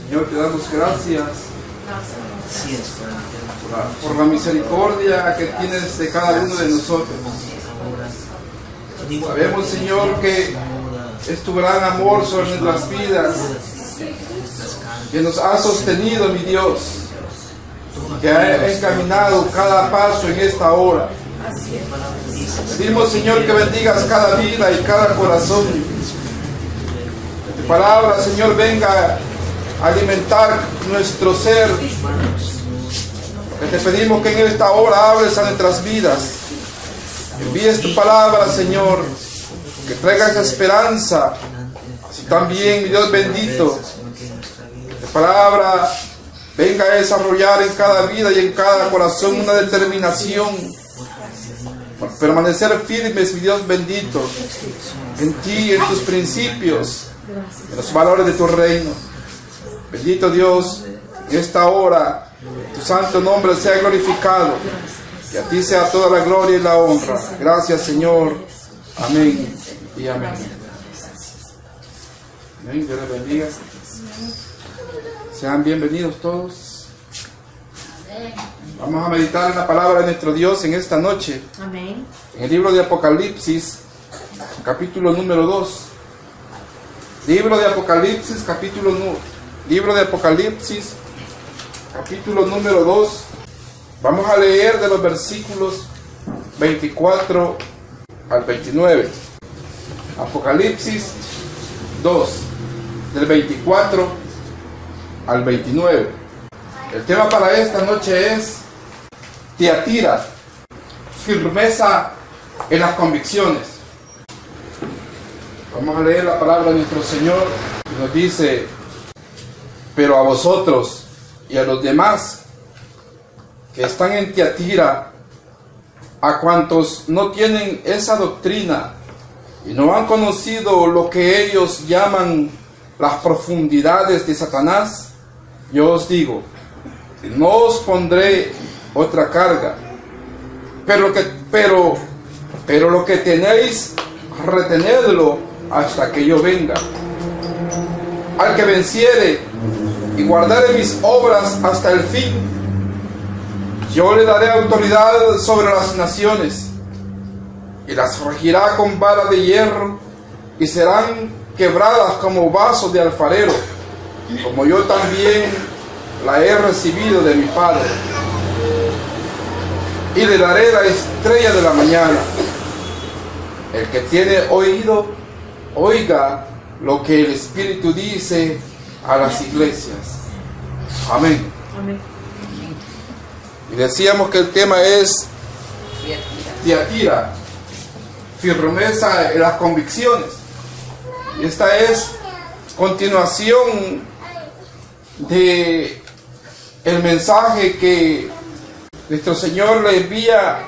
Señor, te damos gracias por la misericordia que tienes de cada uno de nosotros. Sabemos, Señor, que es tu gran amor sobre nuestras vidas que nos ha sostenido, mi Dios, que ha encaminado cada paso en esta hora. Pedimos, Señor, que bendigas cada vida y cada corazón. Que tu palabra, Señor, venga a alimentar nuestro ser. Que te pedimos que en esta hora hables a nuestras vidas. Envíes tu palabra, Señor, que traigas esperanza. Así también, mi Dios bendito, que tu palabra venga a desarrollar en cada vida y en cada corazón una determinación para permanecer firmes, mi Dios bendito, en ti, en tus principios, en los valores de tu reino. Bendito Dios, en esta hora tu santo nombre sea glorificado. Que a ti sea toda la gloria y la honra. Gracias, Señor. Amén y amén. Amén. Dios les bendiga. Sean bienvenidos todos. Vamos a meditar en la palabra de nuestro Dios en esta noche. Amén. En el libro de Apocalipsis, capítulo número 2. Libro de Apocalipsis, capítulo número 2. Vamos a leer de los versículos 24 al 29. Apocalipsis 2, del 24 al 29. El tema para esta noche es Tiatira, firmeza en las convicciones. Vamos a leer la palabra de nuestro Señor, que nos dice: pero a vosotros y a los demás que están en Tiatira, a cuantos no tienen esa doctrina y no han conocido lo que ellos llaman las profundidades de Satanás, yo os digo, no os pondré otra carga, pero lo que tenéis, retenedlo hasta que yo venga. Al que venciere y guardare mis obras hasta el fin, yo le daré autoridad sobre las naciones, y las regirá con vara de hierro, y serán quebradas como vasos de alfarero, como yo también la he recibido de mi Padre. Y le daré la estrella de la mañana. El que tiene oído, oiga lo que el Espíritu dice a las iglesias. Amén. Amén. Y decíamos que el tema es Tiatira, firmeza en las convicciones. Y esta es continuación de el mensaje que nuestro Señor le envía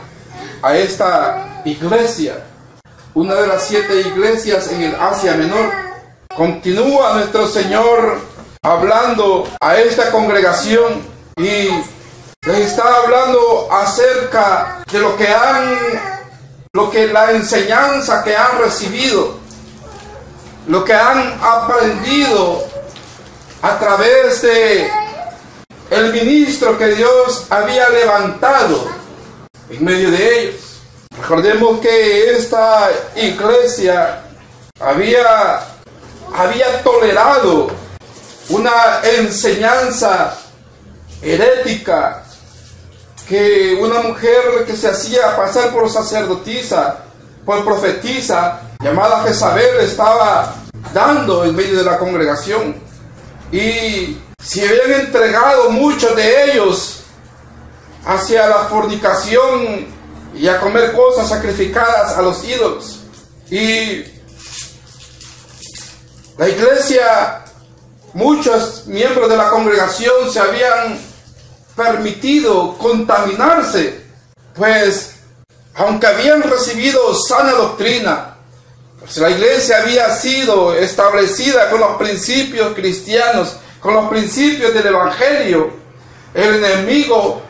a esta iglesia, una de las 7 iglesias en el Asia Menor. Continúa nuestro Señor hablando a esta congregación y les está hablando acerca de lo que la enseñanza que han recibido, lo que han aprendido a través de el ministro que Dios había levantado en medio de ellos. Recordemos que esta iglesia había tolerado una enseñanza herética, que una mujer que se hacía pasar por sacerdotisa, por profetisa, llamada Jezabel, estaba dando en medio de la congregación. Y se habían entregado muchos de ellos hacia la fornicación y a comer cosas sacrificadas a los ídolos. Y la iglesia, muchos miembros de la congregación se habían permitido contaminarse, pues aunque habían recibido sana doctrina, pues la iglesia había sido establecida con los principios cristianos, con los principios del evangelio, el enemigo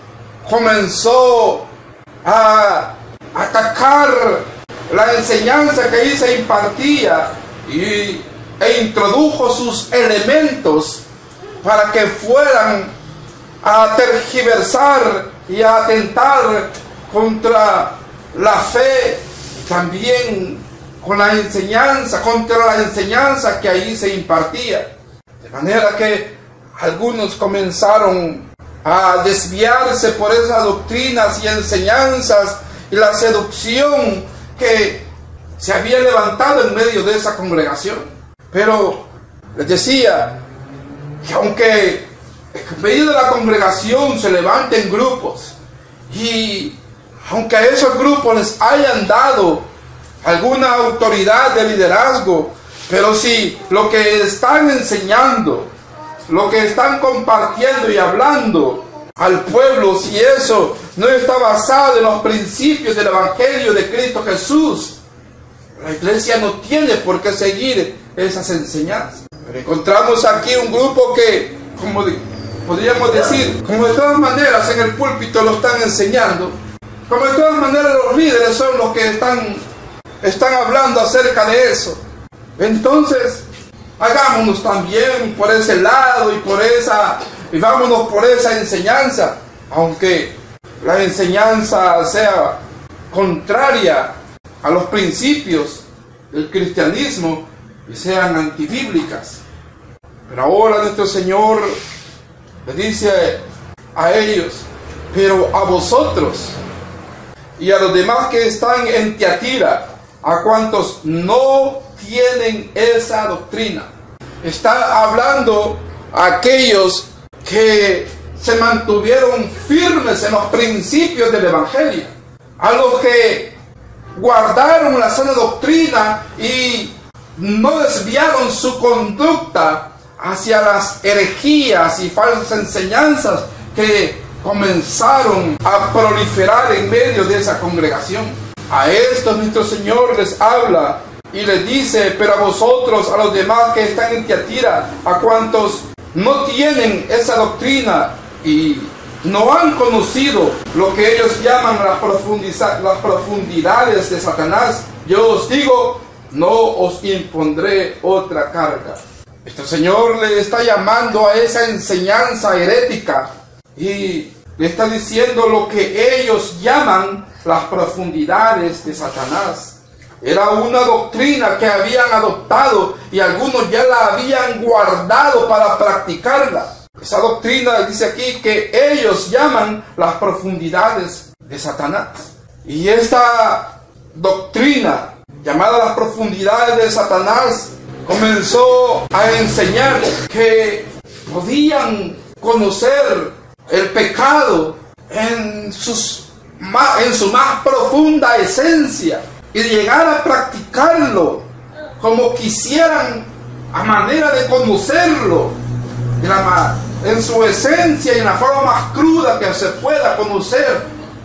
comenzó a atacar la enseñanza que ahí se impartía e introdujo sus elementos para que fueran a tergiversar y a atentar contra la fe, también con la enseñanza, contra la enseñanza que ahí se impartía. De manera que algunos comenzaron a desviarse por esas doctrinas y enseñanzas y la seducción que se había levantado en medio de esa congregación. Pero les decía que aunque en medio de la congregación se levanten grupos y aunque a esos grupos les hayan dado alguna autoridad de liderazgo, pero si lo que están enseñando, lo que están compartiendo y hablando al pueblo, si eso no está basado en los principios del Evangelio de Cristo Jesús, la iglesia no tiene por qué seguir esas enseñanzas. Pero encontramos aquí un grupo que, como podríamos decir, como de todas maneras en el púlpito lo están enseñando, como de todas maneras los líderes son los que están hablando acerca de eso. Entonces, hagámonos también por ese lado y vámonos por esa enseñanza, aunque la enseñanza sea contraria a los principios del cristianismo y sean antibíblicas. Pero ahora nuestro Señor le dice a ellos: pero a vosotros y a los demás que están en Tiatira, a cuantos no tienen esa doctrina. Está hablando a aquellos que se mantuvieron firmes en los principios del Evangelio, a los que guardaron la sana doctrina y no desviaron su conducta hacia las herejías y falsas enseñanzas que comenzaron a proliferar en medio de esa congregación. A estos nuestro Señor les habla y les dice: pero a vosotros, a los demás que están en Tiatira, a cuantos no tienen esa doctrina y no han conocido lo que ellos llaman las profundidades de Satanás, yo os digo, no os impondré otra carga. Este Señor le está llamando a esa enseñanza herética y le está diciendo lo que ellos llaman las profundidades de Satanás. Era una doctrina que habían adoptado y algunos ya la habían guardado para practicarla. Esa doctrina dice aquí que ellos llaman las profundidades de Satanás. Y esta doctrina llamada las profundidades de Satanás comenzó a enseñar que podían conocer el pecado en su más profunda esencia y llegar a practicarlo como quisieran, a manera de conocerlo en su esencia y en la forma más cruda que se pueda conocer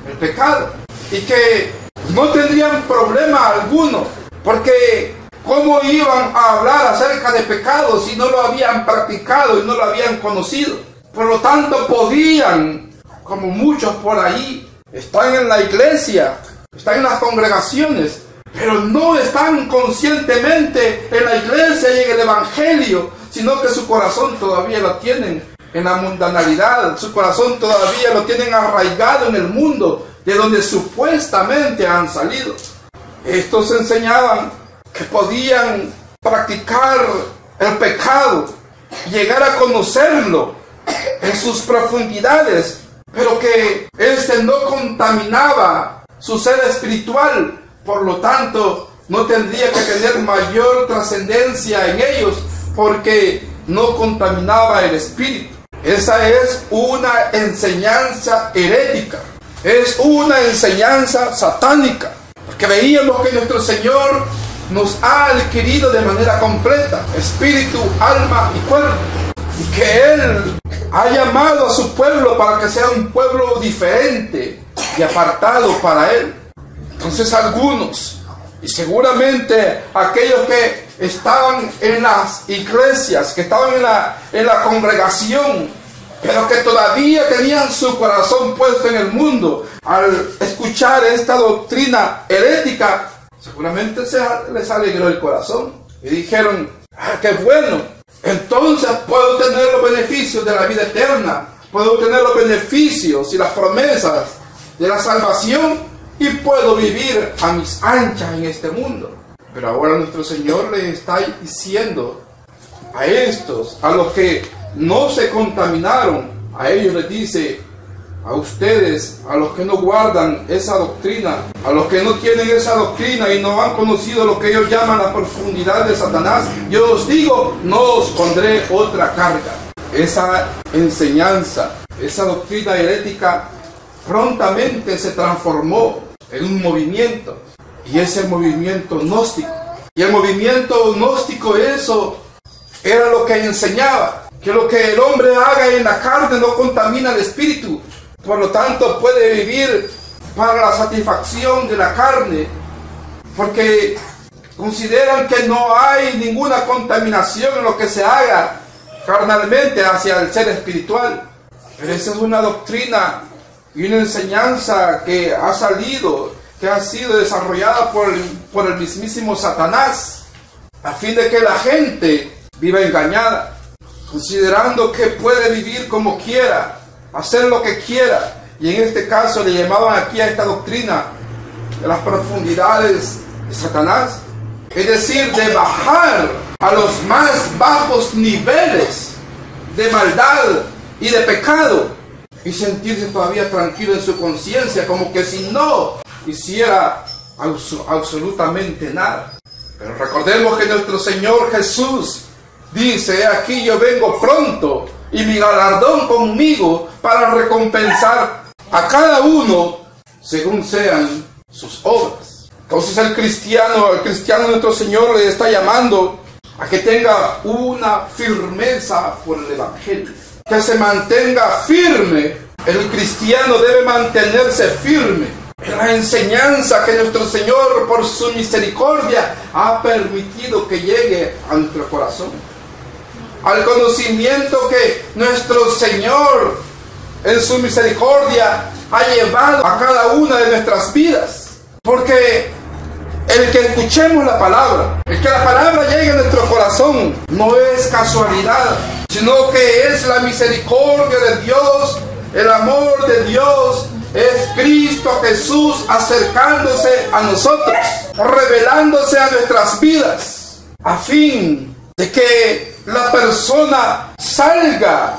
el pecado, y que no tendrían problema alguno, porque ¿cómo iban a hablar acerca de pecado si no lo habían practicado y no lo habían conocido? Por lo tanto, podían, como muchos por ahí, están en la iglesia, están en las congregaciones, pero no están conscientemente en la iglesia y en el Evangelio, sino que su corazón todavía lo tienen en la mundanalidad, su corazón todavía lo tienen arraigado en el mundo, de donde supuestamente han salido. Estos enseñaban que podían practicar el pecado, llegar a conocerlo en sus profundidades, pero que este no contaminaba su ser espiritual, por lo tanto no tendría que tener mayor trascendencia en ellos, porque no contaminaba el espíritu. Esa es una enseñanza herética, es una enseñanza satánica, porque veíamos que nuestro Señor nos ha adquirido de manera completa, espíritu, alma y cuerpo, y que Él ha llamado a su pueblo para que sea un pueblo diferente y apartado para Él. Entonces algunos, y seguramente aquellos que estaban en las iglesias, que estaban en la congregación, pero que todavía tenían su corazón puesto en el mundo, al escuchar esta doctrina herética, seguramente les alegró el corazón y dijeron: ¡ah, qué bueno! entonces puedo tener los beneficios de la vida eterna, puedo tener los beneficios y las promesas de la salvación y puedo vivir a mis anchas en este mundo. Pero ahora nuestro Señor le está diciendo a estos, a los que no se contaminaron, a ellos les dice: a ustedes, a los que no guardan esa doctrina, a los que no tienen esa doctrina y no han conocido lo que ellos llaman la profundidad de Satanás, yo os digo, no os pondré otra carga. Esa enseñanza, esa doctrina herética prontamente se transformó en un movimiento, y ese movimiento gnóstico. Y el movimiento gnóstico, eso era lo que enseñaba, que lo que el hombre haga en la carne no contamina el espíritu, por lo tanto puede vivir para la satisfacción de la carne, porque consideran que no hay ninguna contaminación en lo que se haga carnalmente hacia el ser espiritual. Pero esa es una doctrina y una enseñanza que ha salido, que ha sido desarrollada por el mismísimo Satanás, a fin de que la gente viva engañada, considerando que puede vivir como quiera, hacer lo que quiera. Y en este caso le llamaban aquí a esta doctrina de las profundidades de Satanás, es decir, de bajar a los más bajos niveles de maldad y de pecado y sentirse todavía tranquilo en su conciencia, como que si no hiciera absolutamente nada. Pero recordemos que nuestro Señor Jesús dice: aquí yo vengo pronto y mi galardón conmigo para recompensar a cada uno según sean sus obras. Entonces el cristiano nuestro Señor le está llamando a que tenga una firmeza por el Evangelio, que se mantenga firme. El cristiano debe mantenerse firme en la enseñanza que nuestro Señor, por su misericordia, ha permitido que llegue a nuestro corazón, al conocimiento que nuestro Señor en su misericordia ha llevado a cada una de nuestras vidas. Porque el que escuchemos la palabra, el que la palabra llegue a nuestro corazón, no es casualidad, sino que es la misericordia de Dios, el amor de Dios, es Cristo Jesús acercándose a nosotros, revelándose a nuestras vidas, a fin de que la persona salga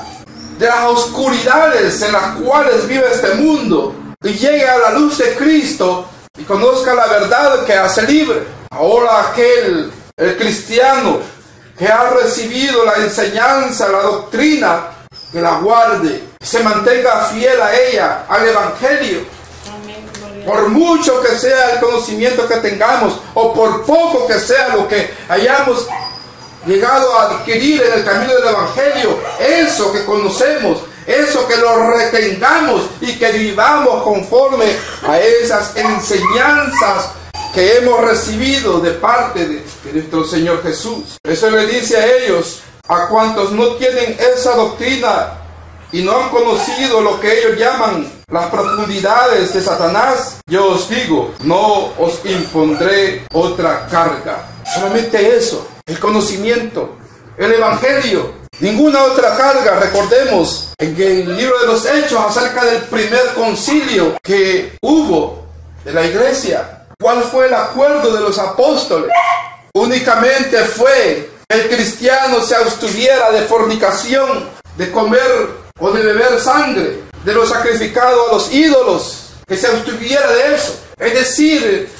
de las oscuridades en las cuales vive este mundo y llegue a la luz de Cristo y conozca la verdad que hace libre. Ahora el cristiano que ha recibido la enseñanza, la doctrina, que la guarde, que se mantenga fiel a ella, al Evangelio. Por mucho que sea el conocimiento que tengamos, o por poco que sea lo que hayamos llegado a adquirir en el camino del Evangelio, eso que conocemos, eso que lo retengamos y que vivamos conforme a esas enseñanzas que hemos recibido de parte de nuestro Señor Jesús. Eso le dice a ellos, a cuantos no tienen esa doctrina y no han conocido lo que ellos llaman las profundidades de Satanás, yo os digo, no os impondré otra carga. Solamente eso, el conocimiento, el Evangelio, ninguna otra carga. Recordemos en el libro de los Hechos acerca del primer concilio que hubo de la iglesia. ¿Cuál fue el acuerdo de los apóstoles? Únicamente fue que el cristiano se abstuviera de fornicación, de comer o de beber sangre, de lo sacrificado a los ídolos, que se abstuviera de eso. Es decir,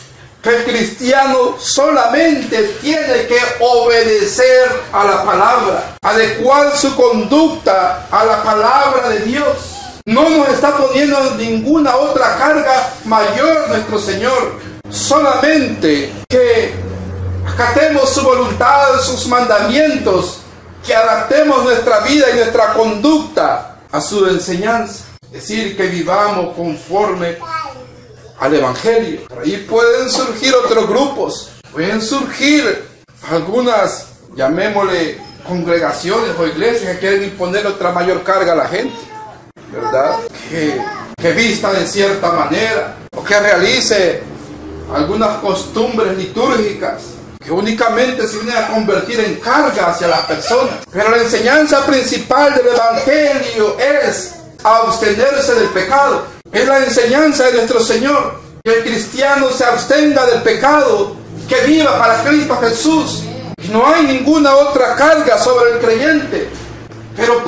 que el cristiano solamente tiene que obedecer a la palabra, adecuar su conducta a la palabra de Dios. No nos está poniendo ninguna otra carga mayor nuestro Señor, solamente que acatemos su voluntad, sus mandamientos, que adaptemos nuestra vida y nuestra conducta a su enseñanza. Es decir, que vivamos conforme al Evangelio. Por ahí pueden surgir otros grupos, pueden surgir algunas, llamémosle, congregaciones o iglesias que quieren imponer otra mayor carga a la gente, ¿verdad? Que vista de cierta manera, o que realice algunas costumbres litúrgicas que únicamente se vienen a convertir en carga hacia las personas. Pero la enseñanza principal del Evangelio es abstenerse del pecado. Es la enseñanza de nuestro Señor, que el cristiano se abstenga del pecado, que viva para Cristo Jesús. Y no hay ninguna otra carga sobre el creyente. Pero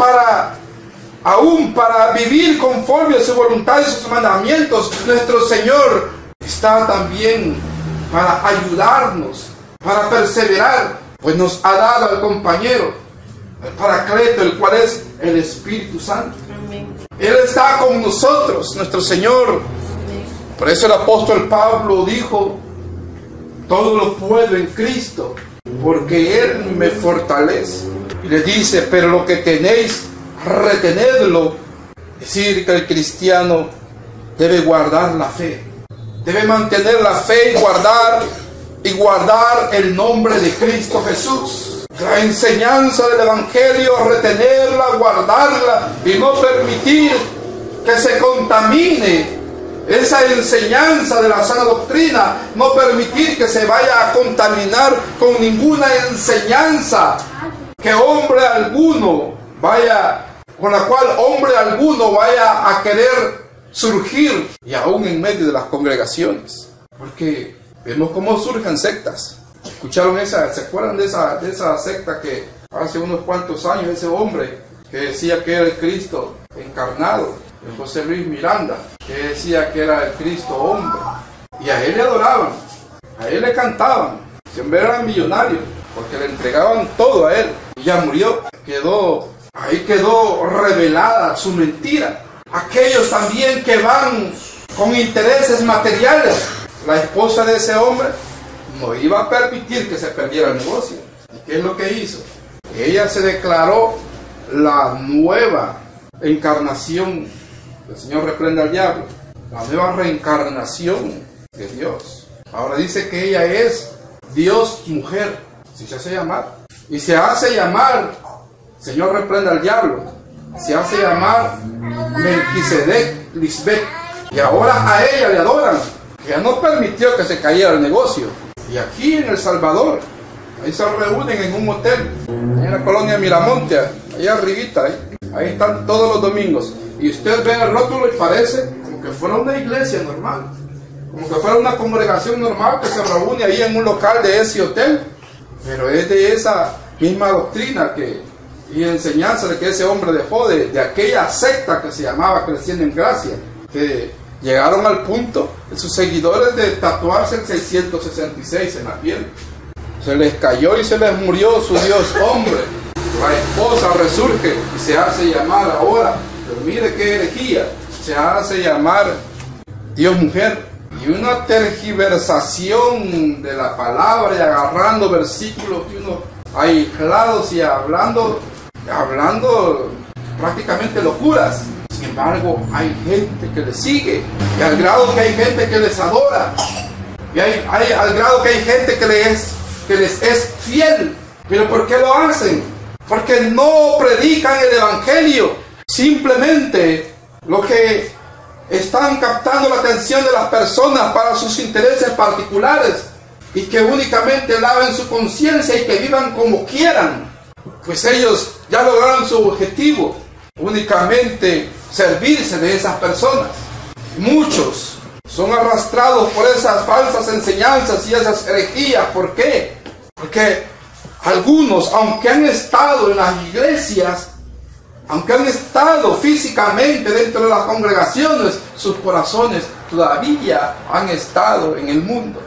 aún para vivir conforme a su voluntad y sus mandamientos, nuestro Señor está también para ayudarnos, para perseverar, pues nos ha dado al compañero, el Paracleto, el cual es el Espíritu Santo. Amén. Él está con nosotros, nuestro Señor. Amén. Por eso el apóstol Pablo dijo: todo lo puedo en Cristo, porque Él me fortalece. Y le dice: pero lo que tenéis, retenedlo. Es decir, que el cristiano debe guardar la fe, debe mantener la fe y guardar el nombre de Cristo Jesús. La enseñanza del Evangelio, retenerla, guardarla y no permitir que se contamine esa enseñanza de la sana doctrina, no permitir que se vaya a contaminar con ninguna enseñanza que hombre alguno con la cual hombre alguno vaya a querer surgir, y aún en medio de las congregaciones. Porque vemos cómo surgen sectas. ¿Escucharon esa? ¿Se acuerdan de esa secta que hace unos cuantos años, ese hombre que decía que era el Cristo encarnado, el José Luis Miranda, que decía que era el Cristo hombre? Y a él le adoraban, a él le cantaban, siempre eran millonarios, porque le entregaban todo a él. Y ya murió, ahí quedó revelada su mentira. Aquellos también que van con intereses materiales, la esposa de ese hombre no iba a permitir que se perdiera el negocio. ¿Y qué es lo que hizo? Ella se declaró la nueva encarnación. El Señor reprende al diablo. La nueva reencarnación de Dios. Ahora dice que ella es Dios mujer. Si se hace llamar. Y se hace llamar, Señor reprende al diablo, se hace llamar Melquisedec Lisbeth. Y ahora a ella le adoran. Ella no permitió que se cayera el negocio. Y aquí en El Salvador, ahí se reúnen en un hotel, en la colonia Miramonte, allá arribita, ahí están todos los domingos. Y usted ve el rótulo y parece como que fuera una iglesia normal, como que fuera una congregación normal que se reúne ahí en un local de ese hotel. Pero es de esa misma doctrina y enseñanza de que ese hombre dejó de aquella secta que se llamaba Creciendo en Gracia, que llegaron al punto de sus seguidores de tatuarse el 666 en la piel. Se les cayó y se les murió su Dios hombre. La esposa resurge y se hace llamar ahora, pero mire qué herejía, se hace llamar Dios mujer. Y una tergiversación de la palabra y agarrando versículos que uno aislados y hablando prácticamente locuras. Sin embargo, hay gente que les sigue, y al grado que hay gente que les adora, y al grado que hay gente que les es fiel. ¿Pero por qué lo hacen? Porque no predican el Evangelio. Simplemente lo que están captando la atención de las personas para sus intereses particulares, y que únicamente laven su conciencia y que vivan como quieran, pues ellos ya lograron su objetivo, únicamente servirse de esas personas. Muchos son arrastrados por esas falsas enseñanzas y esas herejías. ¿Por qué? Porque algunos, aunque han estado en las iglesias, aunque han estado físicamente dentro de las congregaciones, sus corazones todavía han estado en el mundo.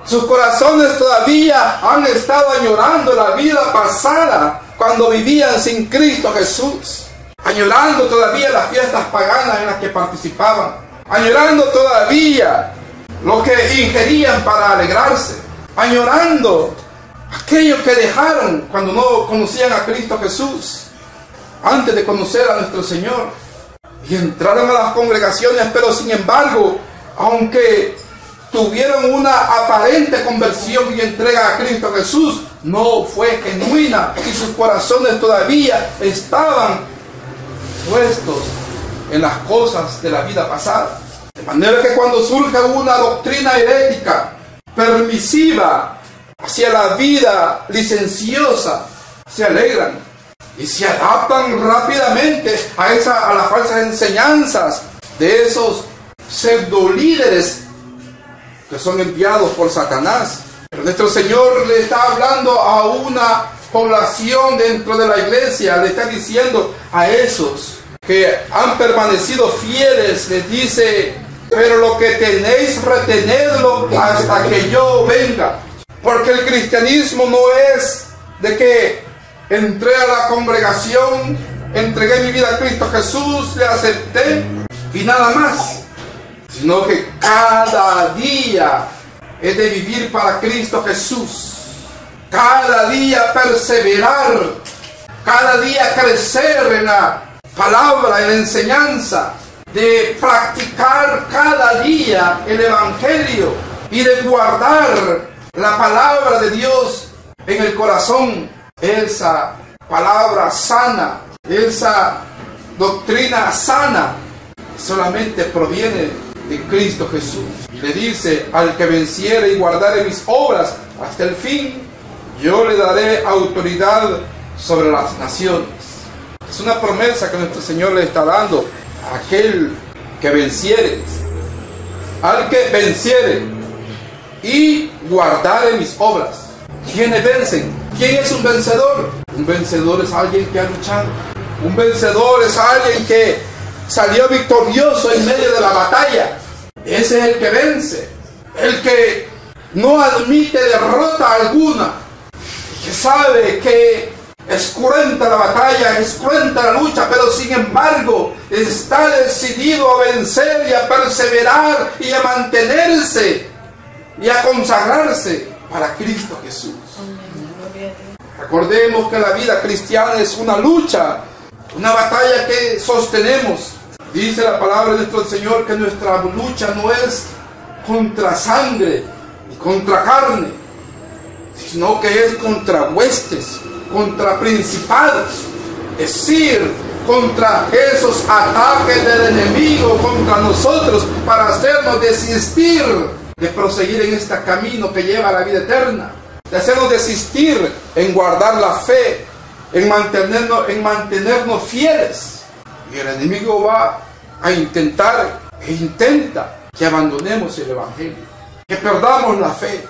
Sus corazones todavía han estado añorando la vida pasada, cuando vivían sin Cristo Jesús. Añorando todavía las fiestas paganas en las que participaban. Añorando todavía lo que ingerían para alegrarse. Añorando aquello que dejaron cuando no conocían a Cristo Jesús, antes de conocer a nuestro Señor. Y entraron a las congregaciones, pero sin embargo, aunque tuvieron una aparente conversión y entrega a Cristo Jesús, no fue genuina, y sus corazones todavía estaban puestos en las cosas de la vida pasada. De manera que cuando surge una doctrina herética, permisiva, hacia la vida licenciosa, se alegran y se adaptan rápidamente a las falsas enseñanzas de esos pseudolíderes que son enviados por Satanás. Pero nuestro Señor le está hablando a una población dentro de la iglesia, le está diciendo a esos que han permanecido fieles, les dice: pero lo que tenéis, retenedlo hasta que yo venga. Porque el cristianismo no es de que entré a la congregación, entregué mi vida a Cristo Jesús, le acepté y nada más, sino que cada día es de vivir para Cristo Jesús, cada día perseverar, cada día crecer en la palabra, en la enseñanza, de practicar cada día el Evangelio y de guardar la palabra de Dios en el corazón. Esa palabra sana, esa doctrina sana, solamente proviene de Cristo Jesús. Y le dice: al que venciere y guardare mis obras hasta el fin, yo le daré autoridad sobre las naciones. Es una promesa que nuestro Señor le está dando a aquel que venciere, al que venciere y guardare mis obras. ¿Quiénes vencen? ¿Quién es un vencedor? Un vencedor es alguien que ha luchado. Un vencedor es alguien que salió victorioso en medio de la batalla. Ese es el que vence, el que no admite derrota alguna, que sabe que es cruenta la batalla, es cruenta la lucha, pero sin embargo está decidido a vencer y a perseverar y a mantenerse y a consagrarse para Cristo Jesús. Recordemos que la vida cristiana es una lucha, una batalla que sostenemos. Dice la palabra de nuestro Señor que nuestra lucha no es contra sangre ni contra carne, sino que es contra huestes, contra principados, es decir, contra esos ataques del enemigo contra nosotros para hacernos desistir de proseguir en este camino que lleva a la vida eterna, de hacernos desistir en guardar la fe, en mantenernos fieles. Y el enemigo va a intentar e intenta que abandonemos el Evangelio, que perdamos la fe,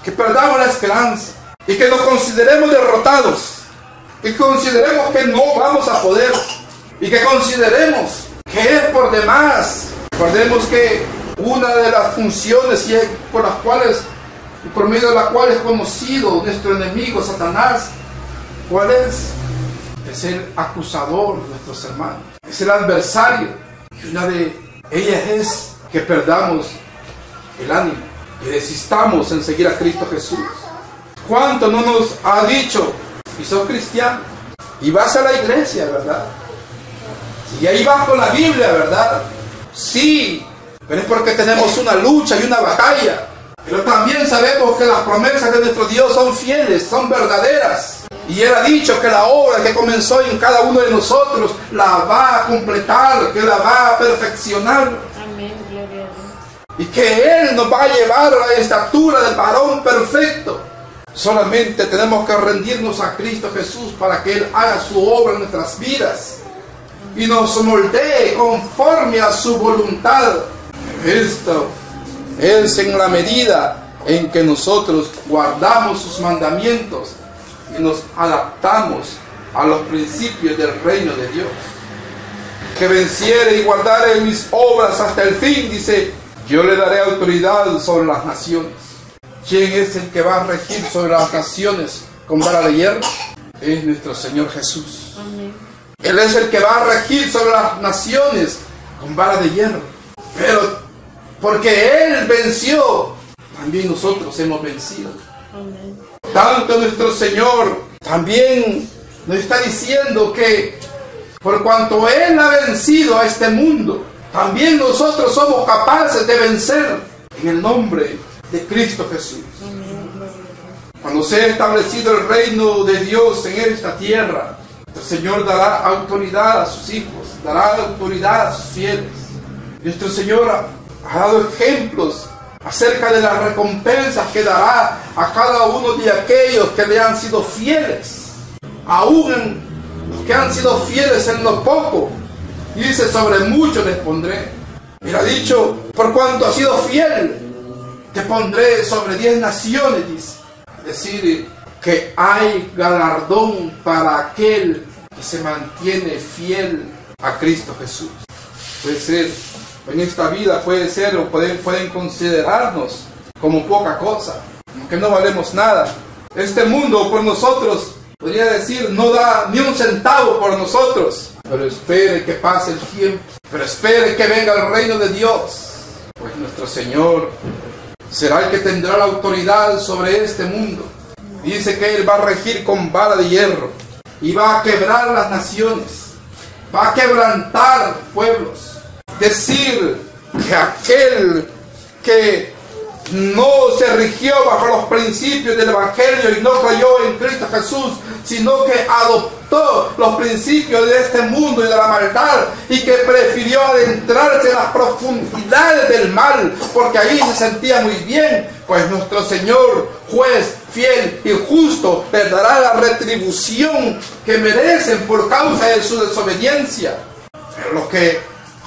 que perdamos la esperanza y que nos consideremos derrotados, y consideremos que no vamos a poder, y que consideremos que es por demás. Recordemos que una de las funciones por medio de la cual es conocido nuestro enemigo Satanás, ¿cuál es? Es el acusador de nuestros hermanos, es el adversario. Y una de ellas es que perdamos el ánimo, que desistamos en seguir a Cristo Jesús. ¿Cuánto no nos ha dicho? Y sos cristiano y vas a la iglesia, ¿verdad? Y ahí vas con la Biblia, ¿verdad? Sí, pero es porque tenemos una lucha y una batalla. Pero también sabemos que las promesas de nuestro Dios son fieles, son verdaderas. Y Él ha dicho que la obra que comenzó en cada uno de nosotros la va a completar, que la va a perfeccionar. Amén, gloria a Dios. Y que Él nos va a llevar a la estatura del varón perfecto. Solamente tenemos que rendirnos a Cristo Jesús para que Él haga su obra en nuestras vidas y nos moldee conforme a su voluntad. Esto es en la medida en que nosotros guardamos sus mandamientos y nos adaptamos a los principios del reino de Dios. Que venciere y guardare mis obras hasta el fin, dice, yo le daré autoridad sobre las naciones. ¿Quién es el que va a regir sobre las naciones con vara de hierro? Es nuestro Señor Jesús. Amén. Él es el que va a regir sobre las naciones con vara de hierro. Pero porque Él venció, también nosotros hemos vencido. Amén. Tanto nuestro Señor también nos está diciendo que por cuanto Él ha vencido a este mundo, también nosotros somos capaces de vencer en el nombre de Cristo Jesús. Cuando sea establecido el reino de Dios en esta tierra, el Señor dará autoridad a sus hijos, dará autoridad a sus fieles. Nuestro Señor ha dado ejemplos acerca de las recompensas que dará a cada uno de aquellos que le han sido fieles, aún los que han sido fieles en lo poco. Y dice, sobre mucho les pondré. Y ha dicho, por cuanto has sido fiel, te pondré sobre 10 naciones, dice. Es decir, que hay galardón para aquel que se mantiene fiel a Cristo Jesús. Puede ser, en esta vida puede ser, o pueden considerarnos como poca cosa, que no valemos nada. Este mundo por nosotros, podría decir, no da ni un centavo por nosotros. Pero espere que pase el tiempo, pero espere que venga el reino de Dios. Pues nuestro Señor será el que tendrá la autoridad sobre este mundo. Dice que Él va a regir con vara de hierro y va a quebrar las naciones, va a quebrantar pueblos. Decir que aquel que no se rigió bajo los principios del Evangelio y no creyó en Cristo Jesús, sino que adoptó los principios de este mundo y de la maldad, y que prefirió adentrarse en las profundidades del mal, porque ahí se sentía muy bien, pues nuestro Señor, juez fiel y justo, les dará la retribución que merecen por causa de su desobediencia. Pero los que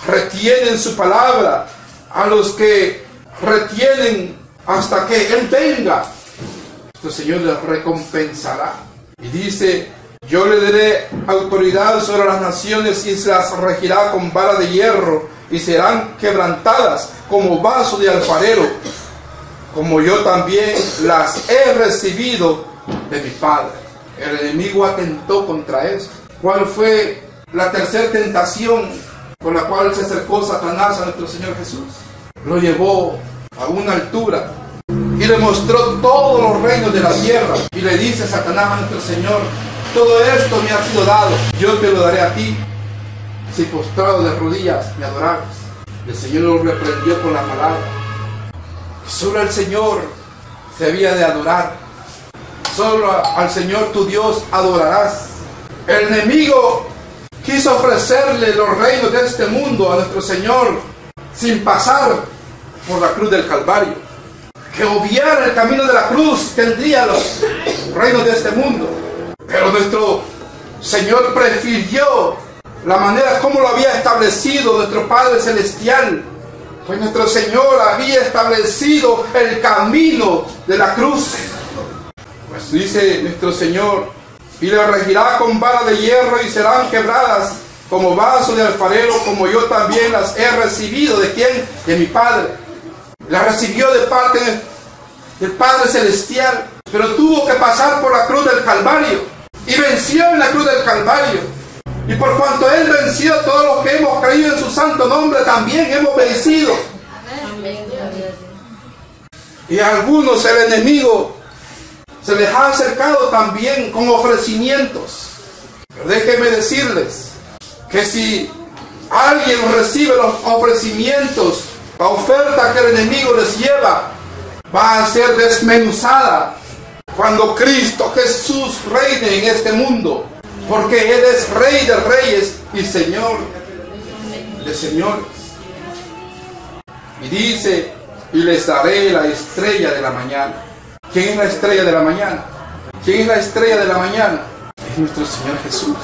retienen su palabra, a los que retienen hasta que Él venga, nuestro Señor les recompensará. Y dice, yo le daré autoridad sobre las naciones y se las regirá con vara de hierro y serán quebrantadas como vaso de alfarero, como yo también las he recibido de mi Padre. El enemigo atentó contra esto. ¿Cuál fue la tercera tentación con la cual se acercó Satanás a nuestro Señor Jesús? Lo llevó a una altura y le mostró todos los reinos de la tierra, y le dice a Satanás a nuestro Señor, todo esto me ha sido dado, yo te lo daré a ti, si postrado de rodillas me adorares. El Señor lo reprendió con la palabra. Solo al Señor se había de adorar, solo al Señor tu Dios adorarás. El enemigo quiso ofrecerle los reinos de este mundo a nuestro Señor sin pasar por la cruz del Calvario. Que obviara el camino de la cruz tendría los reinos de este mundo. Pero nuestro Señor prefirió la manera como lo había establecido nuestro Padre Celestial. Pues nuestro Señor había establecido el camino de la cruz. Pues dice nuestro Señor, y le regirá con vara de hierro y serán quebradas como vaso de alfarero, como yo también las he recibido. ¿De quién? De mi Padre. La recibió de parte del Padre Celestial, pero tuvo que pasar por la cruz del Calvario y venció en la cruz del Calvario. Y por cuanto Él venció, todos los que hemos creído en su santo nombre también hemos vencido. Y a algunos el enemigo se les ha acercado también con ofrecimientos. Pero déjenme decirles que si alguien recibe los ofrecimientos, la oferta que el enemigo les lleva va a ser desmenuzada cuando Cristo Jesús reine en este mundo, porque Él es Rey de reyes y Señor de señores. Y dice, y les daré la estrella de la mañana. ¿Quién es la estrella de la mañana? ¿Quién es la estrella de la mañana? Es nuestro Señor Jesús.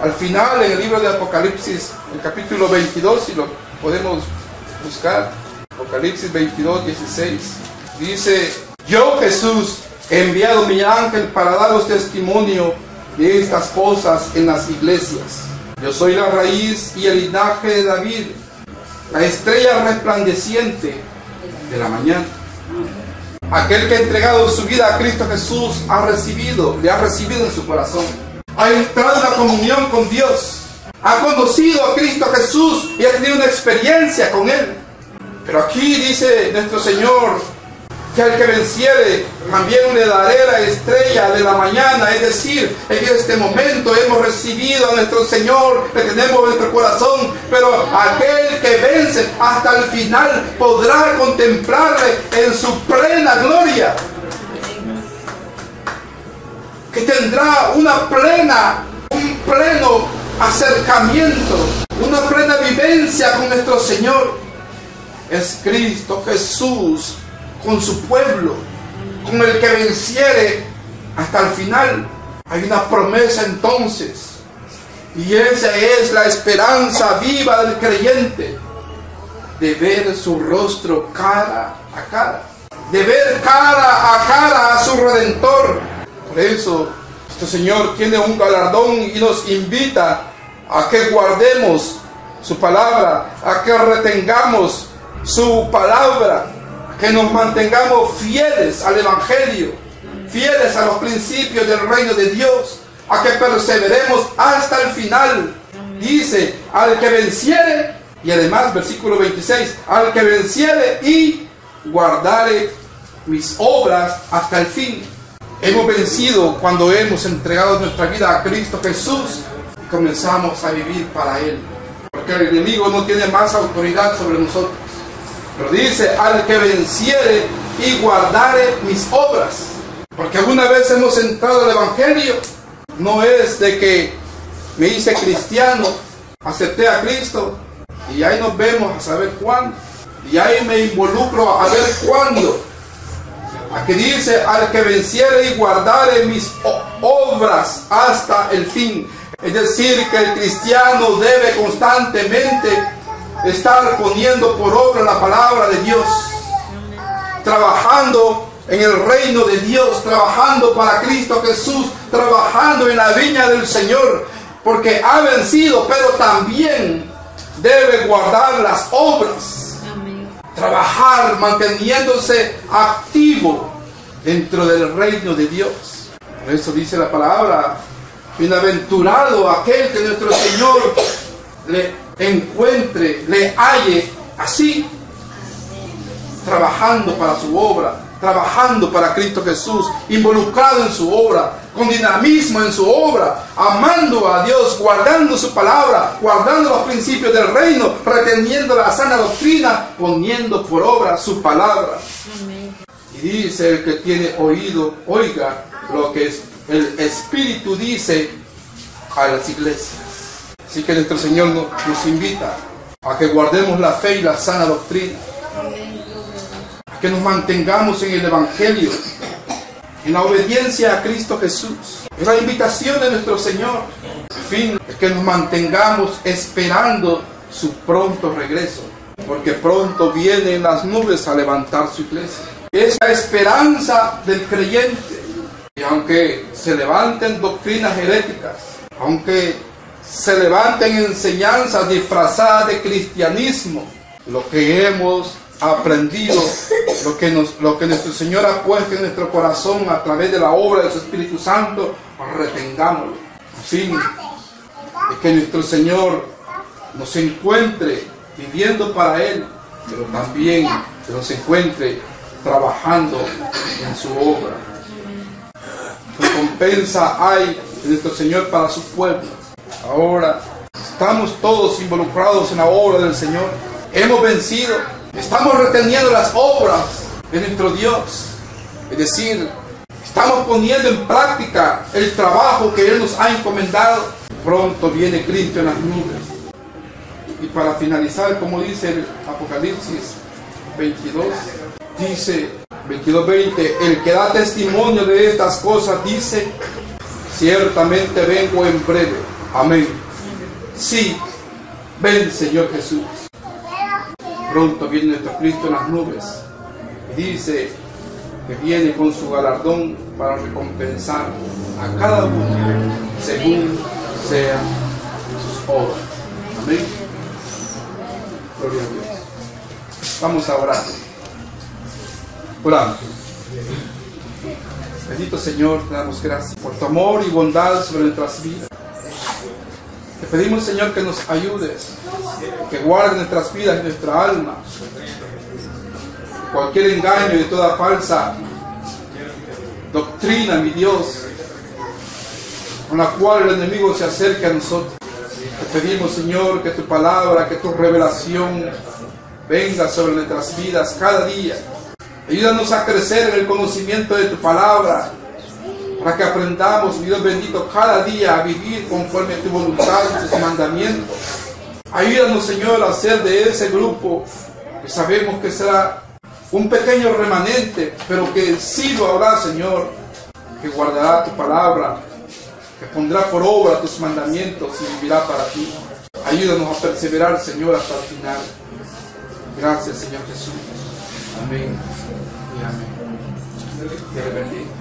Al final, en el libro de Apocalipsis, el capítulo 22, si lo podemos buscar, Apocalipsis 22, 16, dice, yo Jesús he enviado mi ángel para daros testimonio de estas cosas en las iglesias. Yo soy la raíz y el linaje de David, la estrella resplandeciente de la mañana. Aquel que ha entregado su vida a Cristo Jesús le ha recibido en su corazón. Ha entrado en la comunión con Dios. Ha conocido a Cristo Jesús y ha tenido una experiencia con Él. Pero aquí dice nuestro Señor que al que venciere también le daré la estrella de la mañana. Es decir, en este momento hemos recibido a nuestro Señor, le tenemos en nuestro corazón, pero aquel que vence hasta el final podrá contemplarle en su plena gloria, que tendrá un pleno acercamiento, una plena vivencia con nuestro Señor. es Cristo Jesús con su pueblo, con el que venciere hasta el final. Hay una promesa entonces, y esa es la esperanza viva del creyente, de ver su rostro cara a cara, de ver cara a cara a su Redentor. Por eso este Señor tiene un galardón y nos invita a que guardemos su palabra, a que retengamos su palabra, a que nos mantengamos fieles al Evangelio, fieles a los principios del reino de Dios, a que perseveremos hasta el final. Dice, al que venciere, y además versículo 26, al que venciere y guardare mis obras hasta el fin. Hemos vencido cuando hemos entregado nuestra vida a Cristo Jesús y comenzamos a vivir para Él, porque el enemigo no tiene más autoridad sobre nosotros. Pero dice, al que venciere y guardare mis obras. Porque alguna vez hemos entrado al Evangelio, no es de que me hice cristiano, acepté a Cristo y ahí nos vemos a saber cuándo, y ahí me involucro a ver cuándo. Aquí dice, al que venciere y guardare mis obras hasta el fin. Es decir, que el cristiano debe constantemente estar poniendo por obra la palabra de Dios, trabajando en el reino de Dios, trabajando para Cristo Jesús, trabajando en la viña del Señor, porque ha vencido, pero también debe guardar las obras. Amén. Trabajar, manteniéndose activo dentro del reino de Dios. Por eso dice la palabra, bienaventurado aquel que nuestro Señor le encuentre, le halle así, trabajando para su obra, trabajando para Cristo Jesús, involucrado en su obra, con dinamismo en su obra, amando a Dios, guardando su palabra, guardando los principios del reino, reteniendo la sana doctrina, poniendo por obra su palabra. Amén. Y dice, el que tiene oído, oiga lo que el Espíritu dice a las iglesias. Así que nuestro Señor nos invita a que guardemos la fe y la sana doctrina, a que nos mantengamos en el Evangelio, en la obediencia a Cristo Jesús. Es la invitación de nuestro Señor. En fin, es que nos mantengamos esperando su pronto regreso, porque pronto vienen las nubes a levantar su iglesia. Es la esperanza del creyente. Y aunque se levanten doctrinas heréticas, aunque se levanten enseñanzas disfrazadas de cristianismo, lo que hemos aprendido, lo que nuestro Señor ha puesto en nuestro corazón a través de la obra de su Espíritu Santo, retengámoslo. En fin, es que nuestro Señor nos encuentre viviendo para Él, pero también que nos encuentre trabajando en su obra. Recompensa hay de nuestro Señor para su pueblo. Ahora estamos todos involucrados en la obra del Señor. Hemos vencido. Estamos reteniendo las obras de nuestro Dios. Es decir, estamos poniendo en práctica el trabajo que Él nos ha encomendado. Pronto viene Cristo en las nubes. Y para finalizar, como dice el Apocalipsis 22, dice 22:20, el que da testimonio de estas cosas dice, ciertamente vengo en breve. Amén. Sí, ven Señor Jesús. Pronto viene nuestro Cristo en las nubes. Y dice que viene con su galardón para recompensar a cada uno según sean sus obras. Amén. Gloria a Dios. Vamos a orar. Oramos. Bendito Señor, te damos gracias por tu amor y bondad sobre nuestras vidas. Te pedimos, Señor, que nos ayudes, que guardes nuestras vidas y nuestra alma de cualquier engaño y de toda falsa doctrina, mi Dios, con la cual el enemigo se acerca a nosotros. Te pedimos, Señor, que tu palabra, que tu revelación venga sobre nuestras vidas cada día. Ayúdanos a crecer en el conocimiento de tu palabra, para que aprendamos, mi Dios bendito, cada día a vivir conforme a tu voluntad y tus mandamientos. Ayúdanos, Señor, a ser de ese grupo que sabemos que será un pequeño remanente, pero que sí lo habrá, Señor, que guardará tu palabra, que pondrá por obra tus mandamientos y vivirá para ti. Ayúdanos a perseverar, Señor, hasta el final. Gracias, Señor Jesús. Amén y amén. Dios le bendiga.